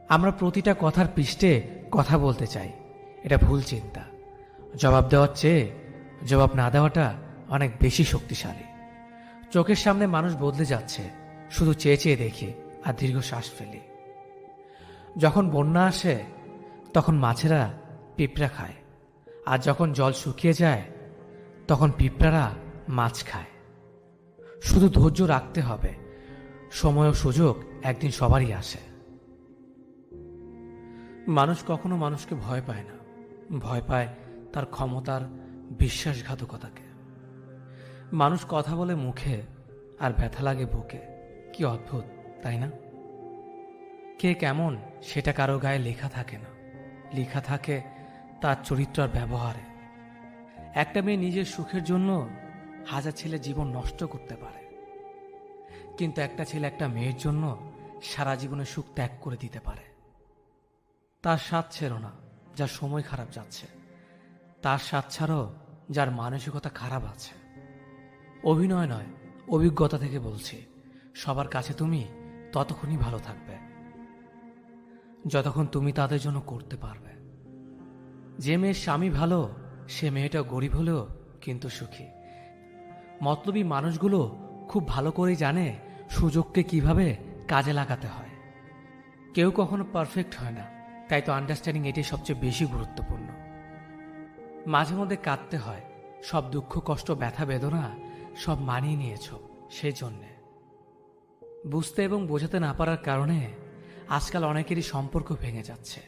আমরা প্রতিটা কথার পৃষ্ঠে কথা বলতে চাই, এটা ভুল চিন্তা। জবাব দেওয়ার চেয়ে জবাব না দেওয়াটা অনেক বেশি শক্তিশালী। চোখের সামনে মানুষ বদলে যাচ্ছে, শুধু চেয়ে চেয়ে দেখি আর দীর্ঘ শ্বাস ফেলি। যখন বন্যা আসে তখন মাছেরা পিঁপড়া খায়, আর যখন জল শুকিয়ে যায় তখন পিঁপড়ারা মাছ খায়। শুধু ধৈর্য রাখতে হবে, সময় ও সুযোগ একদিন সবারই আসে। মানুষ কখনো মানুষকে ভয় পায় না, ভয় পায় তার ক্ষমতার বিশ্বাসঘাতকতাকে। মানুষ কথা বলে মুখে আর ব্যথা লাগে বুকে। কি অদ্ভুত, তাই না? কে কেমন সেটা কারো গায়ে লেখা থাকে না, লেখা থাকে তার চরিত্র আর ব্যবহারে। একটা মেয়ে নিজের সুখের জন্য হাজার ছেলে জীবন নষ্ট করতে পারে, কিন্তু একটা ছেলে একটা মেয়ের জন্য সারা জীবনের সুখ ত্যাগ করে দিতে পারে। তার স্বাদ ছিল না যার সময় খারাপ যাচ্ছে, তার স্বাদ ছাড়াও যার মানসিকতা খারাপ আছে। অভিনয় নয়, অভিজ্ঞতা থেকে বলছি, সবার কাছে তুমি ততক্ষণই ভালো থাকবে যতক্ষণ তুমি তাদের জন্য করতে পারবে। যে মেয়ের স্বামী ভালো সে মেয়েটা গরিব হলেও কিন্তু সুখী। মতলবী মানুষগুলো খুব ভালো করেই জানে সুযোগকে কিভাবে কাজে লাগাতে হয়। কেউ কখনো পারফেক্ট হয় না, তাই তো আন্ডারস্ট্যান্ডিং এটাই সবচেয়ে বেশি গুরুত্বপূর্ণ। মাঝে মধ্যে কাঁদতে হয়, সব দুঃখ কষ্ট ব্যথা বেদনা সব মানিয়ে নিয়েছ সেই জন্যে। বুঝতে এবং বোঝাতে না পারার কারণে আজকাল অনেকেরই সম্পর্ক ভেঙে যাচ্ছে।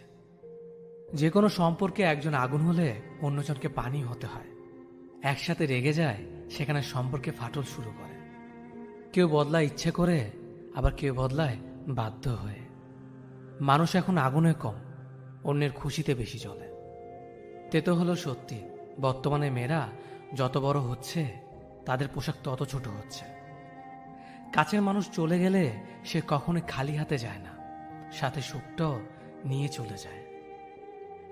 যে কোনো সম্পর্কে একজন আগুন হলে অন্যজনকে পানি হতে হয়। একসাথে রেগে যায়, সেখানে সম্পর্কে ফাটল শুরু করে। কেউ বদলায় ইচ্ছে করে, আবার কেউ বদলায় বাধ্য হয়ে। মানুষ এখন আগুনে কম, অন্যের খুশিতে বেশি জ্বলে। তেতো হলো সত্যি, বর্তমানে মেয়েরা যত বড় হচ্ছে তাদের পোশাক তত ছোট হচ্ছে। কাছের মানুষ চলে গেলে সে কখনোই খালি হাতে যায় না, সাথে সুখটাও নিয়ে চলে যায়।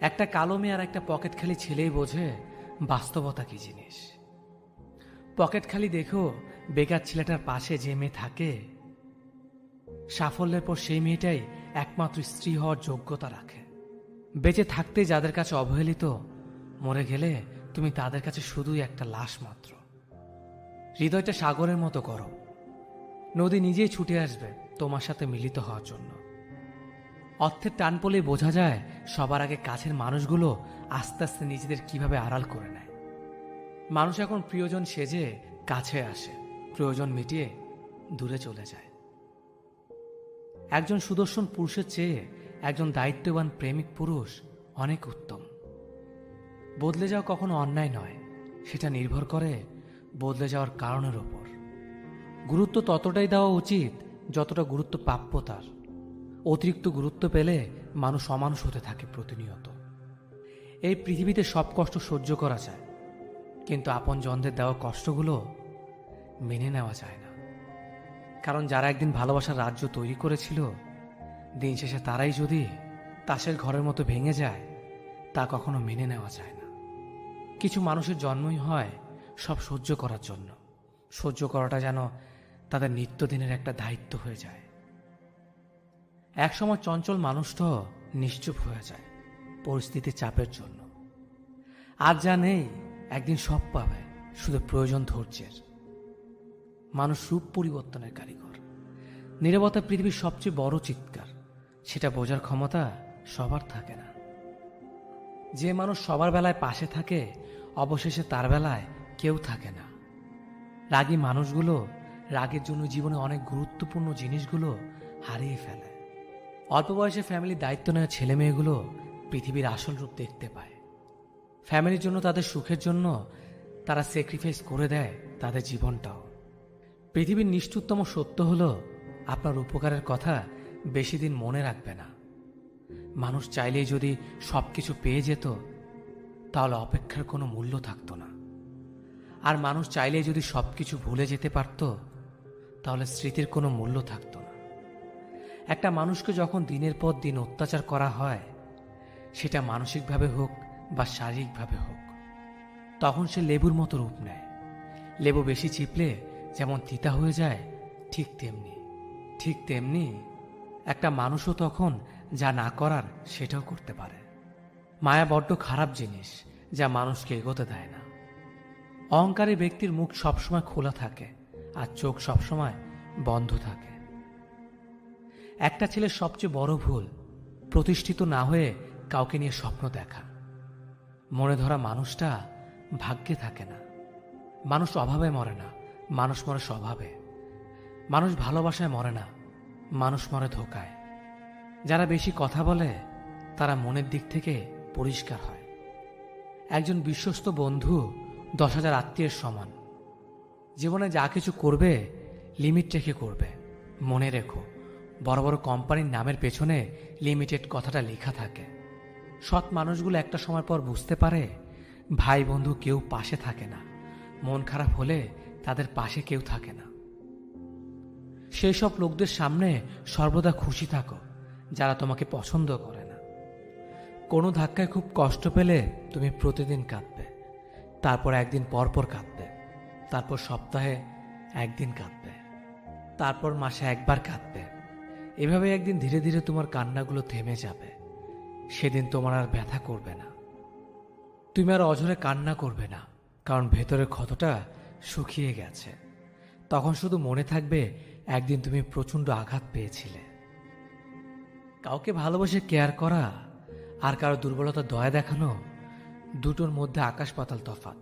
একটা কালো মেয়ে আর একটা পকেট খালি ছেলেই বোঝে বাস্তবতা কি জিনিস। পকেট খালি দেখো বেকার ছেলেটার পাশে যে মেয়ে থাকে, সাফল্যের পর সেই মেয়েটাই একমাত্র স্ত্রী হওয়ার যোগ্যতা রাখে। বেঁচে থাকতে যাদের কাছে অবহেলিত, মরে গেলে তুমি তাদের কাছে শুধুই একটা লাশ মাত্র। হৃদয়টা সাগরের মতো করো, নদী নিজেই ছুটে আসবে তোমার সাথে মিলিত হওয়ার জন্য। অর্থের টান পড়লেই বোঝা যায় সবার আগে কাছের মানুষগুলো আস্তে আস্তে নিজেদের কিভাবে আড়াল করে নেয়। মানুষ এখন প্রিয়জন সেজে কাছে আসে, প্রয়োজন মিটিয়ে দূরে চলে যায়। একজন সুদর্শন পুরুষের চেয়ে একজন দায়িত্ববান প্রেমিক পুরুষ অনেক উত্তম। বদলে যাওয়া কখনো অন্যায় নয়, সেটা নির্ভর করে বদলে যাওয়ার কারণের ওপর। গুরুত্ব ততটাই দেওয়া উচিত যতটা গুরুত্ব প্রাপ্য তার। অতিরিক্ত গুরুত্ব পেলে মানুষ অমানুষ হতে থাকে প্রতিনিয়ত। এই পৃথিবীতে সব কষ্ট সহ্য করা যায়, কিন্তু আপনজনদের দেওয়া কষ্টগুলো মেনে নেওয়া যায় না। কারণ যারা একদিন ভালোবাসার রাজ্য তৈরি করেছিল, দিন শেষে তারাই যদি তাসের ঘরের মতো ভেঙে যায়, তা কখনো মেনে নেওয়া যায় না। কিছু মানুষের জন্মই হয় সব সহ্য করার জন্য। সহ্য করাটা যেন তাদের নিত্যদিনের একটা দায়িত্ব হয়ে যায়। একসময় চঞ্চল মানুষটাও নিশ্চুপ হয়ে যায় পরিস্থিতির চাপের জন্য। আজ যা নেই একদিন সব পাবে, শুধু প্রয়োজন ধৈর্যের। মানুষ রূপ পরিবর্তনের কারিগর। নীরবতা পৃথিবীর সবচেয়ে বড় চিৎকার, সেটা বোঝার ক্ষমতা সবার থাকে না। যে মানুষ সবার বেলায় পাশে থাকে, অবশেষে তার বেলায় কেউ থাকে না। রাগী মানুষগুলো রাগের জন্য জীবনে অনেক গুরুত্বপূর্ণ জিনিসগুলো হারিয়ে ফেলে। অল্প বয়সে ফ্যামিলির দায়িত্ব নেওয়া ছেলে মেয়েগুলো পৃথিবীর আসল রূপ দেখতে পায়। ফ্যামিলির জন্য, তাদের সুখের জন্য তারা স্যাক্রিফাইস করে দেয় তাদের জীবনটাও। পৃথিবীর নিষ্ঠুরতম সত্য হলো, আপনার উপকারের কথা বেশি দিন মনে রাখবে না। মানুষ চাইলেই যদি সবকিছু পেয়ে যেত, তাহলে অপেক্ষার কোনো মূল্য থাকতো না। আর মানুষ চাইলেই যদি সবকিছু ভুলে যেতে পারত, তাহলে স্মৃতির কোনো মূল্য থাকতো না। একটা মানুষকে যখন দিনের পর দিন অত্যাচার করা হয়, সেটা মানসিকভাবে হোক বা শারীরিকভাবে হোক, তখন সে লেবুর মতো রূপ নেয়। লেবু বেশি চিপলে যেমন তিতা হয়ে যায়, ঠিক তেমনি একটা মানুষও তখন যা না করার সেটাও করতে পারে। মায়া বড্ড খারাপ জিনিস, যা মানুষকে এগোতে দেয় না। অহংকারী ব্যক্তির মুখ সবসময় খোলা থাকে আর চোখ সবসময় বন্ধ থাকে। একটা ছেলের সবচেয়ে বড় ভুল, প্রতিষ্ঠিত না হয়ে কাউকে নিয়ে স্বপ্ন দেখা। মনে ধরা মানুষটা ভাগ্যে থাকে না। মানুষ অভাবে মরে না, মানুষ মরে স্বভাবে। মানুষ ভালোবাসায় মরে না, মানুষ মরে ধোকায়। যারা বেশি কথা বলে তারা মনের দিক থেকে পরিষ্কার হয়। একজন বিশ্বস্ত বন্ধু 10,000 আত্মীয়ের সমান। জীবনে যা কিছু করবে লিমিট রেখে করবে। মনে রেখো, বড় বড় কোম্পানির নামের পেছনে লিমিটেড কথাটা লেখা থাকে। সৎ মানুষগুলো একটা সময় পর বুঝতে পারে, ভাই বন্ধু কেউ পাশে থাকে না। মন খারাপ হলে তাদের পাশে কেউ থাকে না। সেই সব লোকদের সামনে সর্বদা খুশি থাকো যারা তোমাকে পছন্দ করে না। কোনো ধাক্কায় খুব কষ্ট পেলে তুমি প্রতিদিন কাঁদবে, তারপর একদিন পর পর কাঁদবে, তারপর সপ্তাহে একদিন কাঁদবে, তারপর মাসে একবার কাঁদবে। এভাবে একদিন ধীরে ধীরে তোমার কান্নাগুলো থেমে যাবে। সেদিন তোমার আর ব্যথা করবে না। তুমি আর অঝরে কান্না করবে না, কারণ ভেতরের ক্ষতটা শুকিয়ে গেছে। তখন শুধু মনে থাকবে একদিন তুমি প্রচণ্ড আঘাত পেয়েছিলে। কাউকে ভালোবাসে কেয়ার করা আর কারো দুর্বলতা দয়া দেখানো, দুটোর মধ্যে আকাশ পাতাল তফাৎ।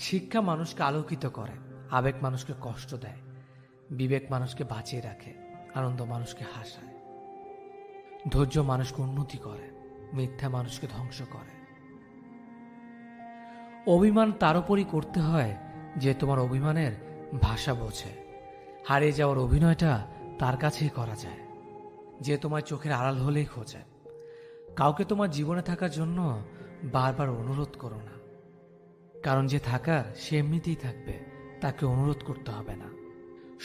শিক্ষা মানুষকে আলোকিত করে, আবেগ মানুষকে কষ্ট দেয়, বিবেক মানুষকে বাঁচিয়ে রাখে, আনন্দ মানুষকে হাসায়, ধৈর্য মানুষকে উন্নতি করে, মিথ্যা মানুষকে ধ্বংস করে। অভিমান তার উপরই করতে হয় যে তোমার অভিমানের ভাষা বোঝে। হারিয়ে যাওয়ার অভিনয়টা তার কাছেই করা যায় যে তোমার চোখের আড়াল হলেই খোঁজে। কাউকে তোমার জীবনে থাকার জন্য বারবার অনুরোধ করো না, কারণ যে থাকার সে এমনিতেই থাকবে, তাকে অনুরোধ করতে হবে না।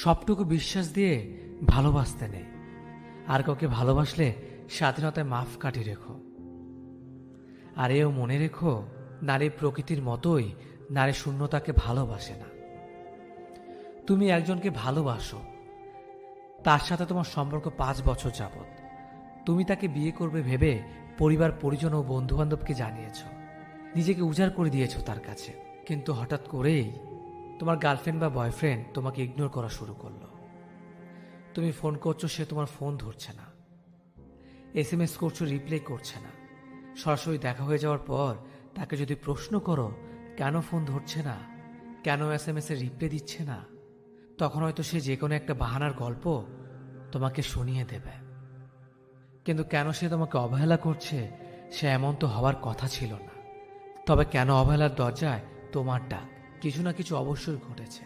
সবটুকু বিশ্বাস দিয়ে ভালোবাসতে নেই। আর কাউকে ভালোবাসলে স্বাধীনতায় মাফ কাটি রেখো। আর এও মনে রেখো, নারী প্রকৃতির মতোই নারী শূন্যতাকে ভালোবাসে না। তুমি একজনকে ভালোবাসো, তার সাথে তোমার সম্পর্ক 5 বছর যাবত। তুমি তাকে বিয়ে করবে ভেবে পরিবার পরিজন ও বন্ধু বান্ধবকে জানিয়েছ, নিজেকে উজাড় করে দিয়েছ তার কাছে। কিন্তু হঠাৎ করেই তোমার গার্লফ্রেন্ড বা বয়ফ্রেন্ড তোমাকে ইগনোর করা শুরু করলো। তুমি ফোন করছো, সে তোমার ফোন ধরছে না। SMS করছো, রিপ্লাই করছে না। সরাসরি দেখা হয়ে যাওয়ার পর তাকে যদি প্রশ্ন করো কেন ফোন ধরছে না, কেন SMS এর রিপ্লাই দিচ্ছে না, তখন হয়তো সে যে কোনো একটা বাহানার গল্প তোমাকে শুনিয়ে দেবে। কিন্তু কেন সে তোমাকে অবহেলা করছে, সে এমন তো হওয়ার কথা ছিল না। তবে কেন অবহেলার দরজায় তোমার ডাক, কিছু না কিছু অবশ্যই ঘটেছে,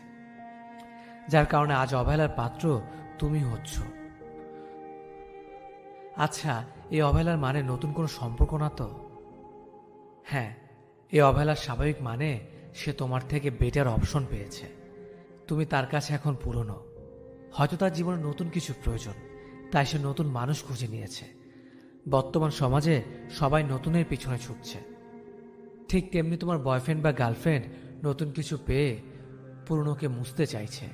যার কারণে আজ অবহেলার পাত্র তুমি হচ্ছ। আচ্ছা, এই অবহেলার মানে নতুন কোনো সম্পর্ক না তো? হ্যাঁ, এই অবহেলার স্বাভাবিক মানে সে তোমার থেকে বেটার অপশন পেয়েছে। তুমি তার কাছে এখন পুরনো। হয়তো তার জীবনে নতুন কিছু প্রয়োজন, তাই সে নতুন মানুষ খুঁজে নিয়েছে। বর্তমান সমাজে সবাই নতুনের পিছনে ছুটছে। ঠিক তেমনি তোমার বয়ফ্রেন্ড বা গার্লফ্রেন্ড নতুন কিছু পেয়ে পুরনোকে মুছতে চাইছে।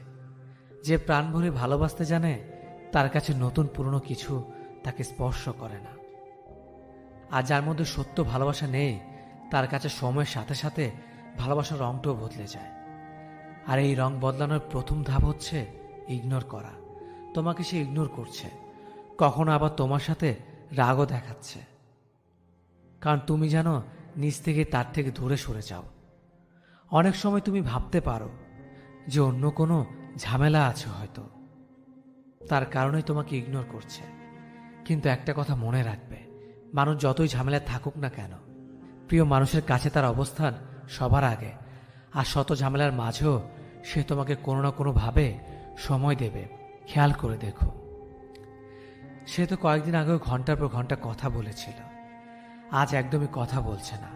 যে প্রাণ ভরে ভালোবাসতে জানে, তার কাছে নতুন পুরনো কিছু তাকে স্পর্শ করে না। আর যার মধ্যে সত্য ভালোবাসা নেই, তার কাছে সময়ের সাথে সাথে ভালোবাসার রংটাও বদলে যায়। আর এই রং বদলানোর প্রথম ধাপ হচ্ছে ইগনোর করা। তোমাকে সে ইগনোর করছে, কখনো আবার তোমার সাথে রাগও দেখাচ্ছে, কারণ তুমি জানো নিজ থেকে তার থেকে দূরে সরে যাও। অনেক সময় তুমি ভাবতে পারো যে অন্য কোনো ঝামেলা আছে হয়তো, তার কারণেই তোমাকে ইগনোর করছে। কিন্তু একটা কথা মনে রাখবে, মানুষ যতই ঝামেলায় থাকুক না কেন, প্রিয় মানুষের কাছে তার অবস্থান সবার আগে। আর শত ঝামেলার মাঝেও সে তোমাকে কোনো না কোনোভাবে সময় দেবে। খেয়াল করে দেখো, সে তো কয়েকদিন আগেও ঘন্টার পর ঘন্টা কথা বলেছিল, আজ একদমই কথা বলছে না,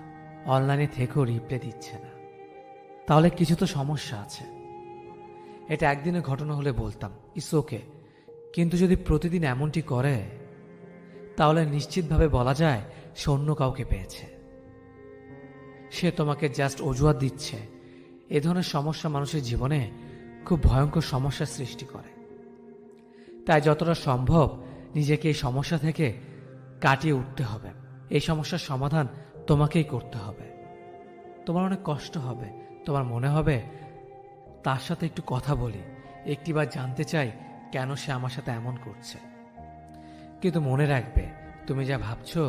অনলাইনে থেকেও রিপ্লাই দিচ্ছে না। তাহলে কিছু তো সমস্যা আছে। এটা একদিনের ঘটনা হলে বলতাম ইটস ওকে, কিন্তু যদি প্রতিদিন এমনটি করে, তাহলে নিশ্চিতভাবে বলা যায় সে অন্য কাউকে পেয়েছে। সে তোমাকে জাস্ট অজুহাত দিচ্ছে। এ ধরনের সমস্যা মানুষের জীবনে খুব ভয়ঙ্কর সমস্যার সৃষ্টি করে। তাই যতটা সম্ভব নিজেকে এই সমস্যা থেকে কাটিয়ে উঠতে হবে। এই সমস্যার সমাধান তোমাকেই করতে হবে। তোমার অনেক কষ্ট হবে, তোমার মনে হবে তার সাথে একটু কথা বলি, একটিবার জানতে চাই কেন সে আমার সাথে এমন করছে। কিন্তু মনে রাখবে, তুমি যা ভাবছো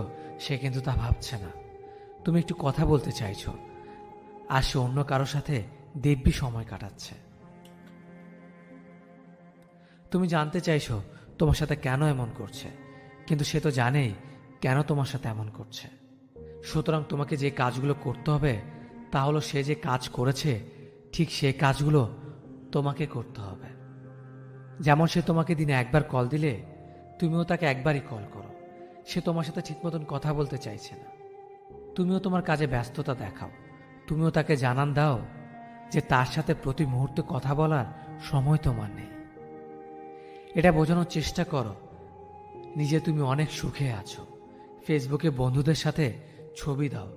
সে কিন্তু তা ভাবছে না। তুমি একটু কথা বলতে চাইছো, আর সে অন্য কারোর সাথে দিব্যি সময় কাটাচ্ছে। তুমি জানতে চাইছো তোমার সাথে কেন এমন করছে, কিন্তু সে তো জানেই কেন তোমার সাথে এমন করছে। সুতরাং তোমাকে যে কাজগুলো করতে হবে তা হলো সে যে কাজ করেছে ঠিক সেই কাজগুলো তোমাকে করতে হবে। যেমন সে তোমাকে দিনে একবার কল দিলে তুমিও তাকে একবারই কল করো। সে তোমার সাথে ঠিক মতন কথা বলতে চাইছে না, তুমিও তোমার কাজে ব্যস্ততা দেখাও। তুমিও তাকে জানান দাও যে তার সাথে প্রতি মুহূর্তে কথা বলার সময় তোমার নেই। এটা বোঝানোর চেষ্টা করো নিজে তুমি অনেক সুখে আছো। ফেসবুকে বন্ধুদের সাথে ছবি দাও,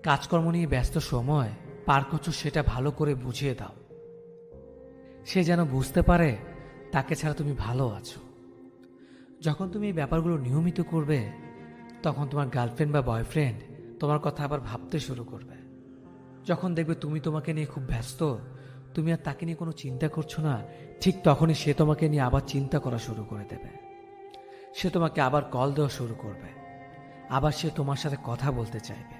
কাজকর্ম নিয়ে ব্যস্ত সময় পার করছো সেটা ভালো করে বুঝিয়ে দাও। সে যেন বুঝতে পারে তাকে ছাড়া তুমি ভালো আছো। যখন তুমি এই ব্যাপারগুলো নিয়মিত করবে, তখন তোমার গার্লফ্রেন্ড বা বয়ফ্রেন্ড তোমার কথা আবার ভাবতে শুরু করবে। যখন দেখবে তুমি তোমাকে নিয়ে খুব ব্যস্ত, তুমি আর তাকে নিয়ে কোনো চিন্তা করছো না, ঠিক তখনই সে তোমাকে নিয়ে আবার চিন্তা করা শুরু করে দেবে। সে তোমাকে আবার কল দেওয়া শুরু করবে, আবার সে তোমার সাথে কথা বলতে চাইবে,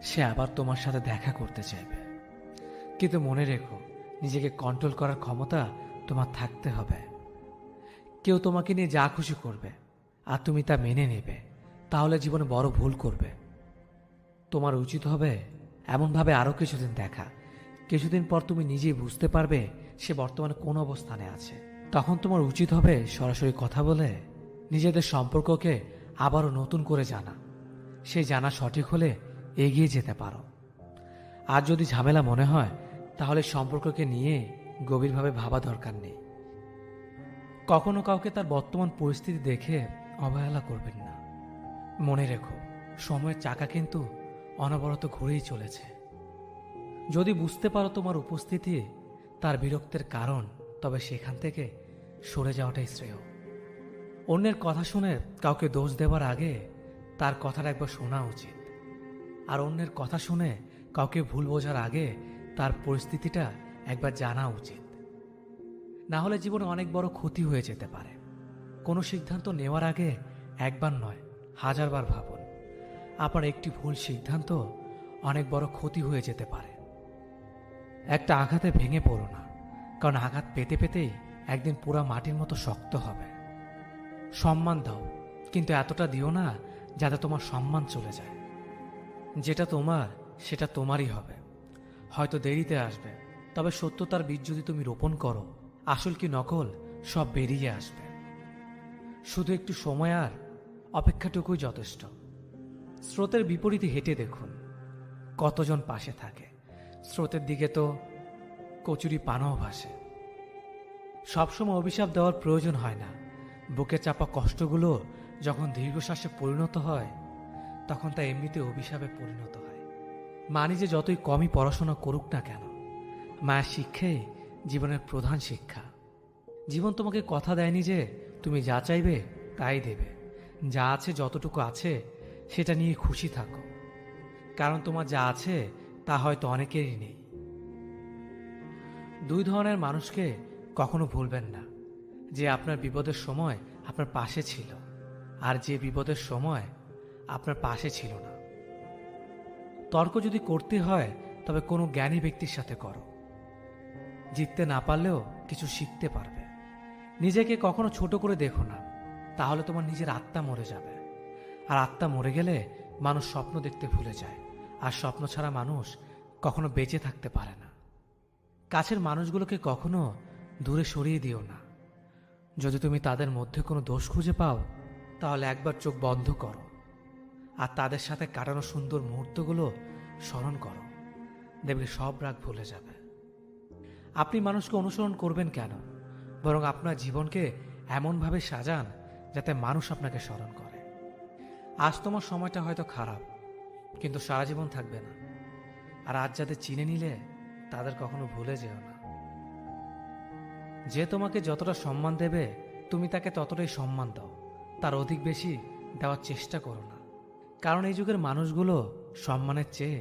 সে আবার তোমার সাথে দেখা করতে চাইবে। কিন্তু মনে রেখো, নিজেকে কন্ট্রোল করার ক্ষমতা তোমার থাকতে হবে। কেউ তোমাকে নিয়ে যা খুশি করবে আর তুমি তা মেনে নেবে, তাহলে জীবনে বড় ভুল করবে। তোমার উচিত হবে এমনভাবে আরও কিছুদিন দেখা। কিছুদিন পর তুমি নিজেই বুঝতে পারবে সে বর্তমানে কোন অবস্থানে আছে। তখন তোমার উচিত হবে সরাসরি কথা বলে নিজেদের সম্পর্ককে আবারও নতুন করে জানা। সেই জানা সঠিক হলে এগিয়ে যেতে পারো। আর যদি ঝামেলা মনে হয়, তাহলে সম্পর্ককে নিয়ে গভীরভাবে ভাবা দরকার নেই। কখনো কাউকে তার বর্তমান পরিস্থিতি দেখে অবহেলা করবেন না। মনে রেখো, সময়ের চাকা কিন্তু অনবরত ঘুরেই চলেছে। যদি বুঝতে পারো তোমার উপস্থিতি তার বিরক্তের কারণ, তবে সেখান থেকে সরে যাওয়াটাই শ্রেয়। অন্যের কথা শুনে কাউকে দোষ দেওয়ার আগে তার কথাটা একবার শোনা উচিত। আর অন্যের কথা শুনে কাউকে ভুল বোঝার আগে তার পরিস্থিতিটা একবার জানা উচিত। না হলে জীবনে অনেক বড় ক্ষতি হয়ে যেতে পারে। কোনো সিদ্ধান্ত নেওয়ার আগে একবার নয়, হাজারবার ভাবুন। আপনার একটি ভুল সিদ্ধান্ত অনেক বড় ক্ষতি হয়ে যেতে পারে। একটা আঘাতে ভেঙে পড়ো না, কারণ আঘাত পেতে পেতেই একদিন পুরা মাটির মতো শক্ত হবে। সম্মান দাও, কিন্তু এতটা দিও না যাতে তোমার সম্মান চলে যায়। যেটা তোমার সেটা তোমারই হবে, হয়তো দেরিতে আসবে, তবে সত্যতার বীজ যদি তুমি রোপণ করো, আসল কি নকল সব বেরিয়ে আসবে। শুধু একটু সময় আর অপেক্ষাটুকুই যথেষ্ট। স্রোতের বিপরীতে হেঁটে দেখুন, কতজন পাশে থাকে। স্রোতের দিকে তো কচুরি পানাও ভাসে। সবসময় অভিশাপ দেওয়ার প্রয়োজন হয় না। বুকে চাপা কষ্টগুলো যখন দীর্ঘশ্বাসে পরিণত হয়, তখন তা এমনিতে অভিশাপে পরিণত হয়। মানি যে যতই কমই পড়াশোনা করুক না কেন, মায়ের শিক্ষাই জীবনের প্রধান শিক্ষা। জীবন তোমাকে কথা দেয়নি যে তুমি যা চাইবে তাই দেবে। যা আছে, যতটুকু আছে সেটা নিয়ে খুশি থাকো, কারণ তোমার যা আছে তা হয়তো অনেকেরই নেই। দুই ধরনের মানুষকে কখনো ভুলবেন না, যে আপনার বিপদের সময় আপনার পাশে ছিল, আর যে বিপদের সময় আপনার পাশে ছিল না। তর্ক যদি করতে হয় তবে কোনো জ্ঞানী ব্যক্তির সাথে করো। জিততে না পারলেও কিছু শিখতে পারবে। নিজেকে কখনো ছোট করে দেখো না, তাহলে তোমার নিজের আত্মা মরে যাবে। আর আত্মা মরে গেলে মানুষ স্বপ্ন দেখতে ভুলে যায়, আর স্বপ্ন ছাড়া মানুষ কখনো বেঁচে থাকতে পারে না। কাছের মানুষগুলোকে কখনো দূরে সরিয়ে দিও না। যদি তুমি তাদের মধ্যে কোনো দোষ খুঁজে পাও, তাহলে একবার চোখ বন্ধ করো আর তাদের সাথে কাটানো সুন্দর মুহূর্তগুলো স্মরণ করো। দেখবে সব রাগ ভুলে যাবে। আপনি মানুষকে অনুসরণ করবেন কেন, বরং আপনার জীবনকে এমনভাবে সাজান যাতে মানুষ আপনাকে স্মরণ করে। আজ তোমার সময়টা হয়তো খারাপ, কিন্তু সারা জীবন থাকবে না। আর আজ যাদের চিনে নিলে তাদের কখনো ভুলে যেও না। যে তোমাকে যতটা সম্মান দেবে তুমি তাকে ততটাই সম্মান দাও, তার অধিক বেশি দেওয়ার চেষ্টা করো না। কারণ এই যুগের মানুষগুলো সম্মানের চেয়ে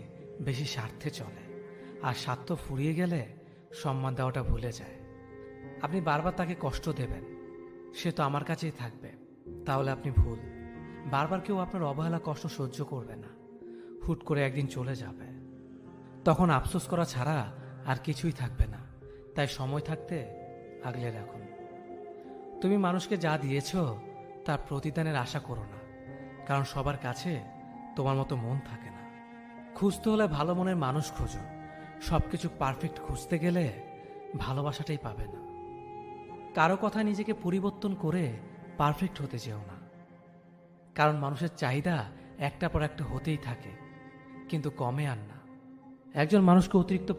বেশি স্বার্থে চলে, আর স্বার্থ ফুরিয়ে গেলে সম্মান দেওয়াটা ভুলে যায়। আপনি বারবার তাকে কষ্ট দেবেন, সে তো আমার কাছেই থাকবে, তাহলে আপনি ভুল। বারবার কেউ আপনার অবহেলা কষ্ট সহ্য করবে না, হুট করে একদিন চলে যাবে। তখন আফসোস করা ছাড়া আর কিছুই থাকবে না। তাই সময় থাকতে আগলে রাখুন। তুমি মানুষকে যা দিয়েছ তার প্রতিদানের আশা করো না, কারণ সবার কাছে তোমার মতো মন থাকে না। খুঁজতে হলে ভালো মনের মানুষ খোঁজো। সবকিছু পারফেক্ট খুঁজতে গেলে ভালোবাসাটাই পাবে না। কারো কথা নিজেকে পরিবর্তন করে পারফেক্ট হতে যেও না, কারণ মানুষের চাহিদা একটা পর একটা হতেই থাকে, কিন্তু কমে আর না। একজন মানুষকে অতিরিক্ত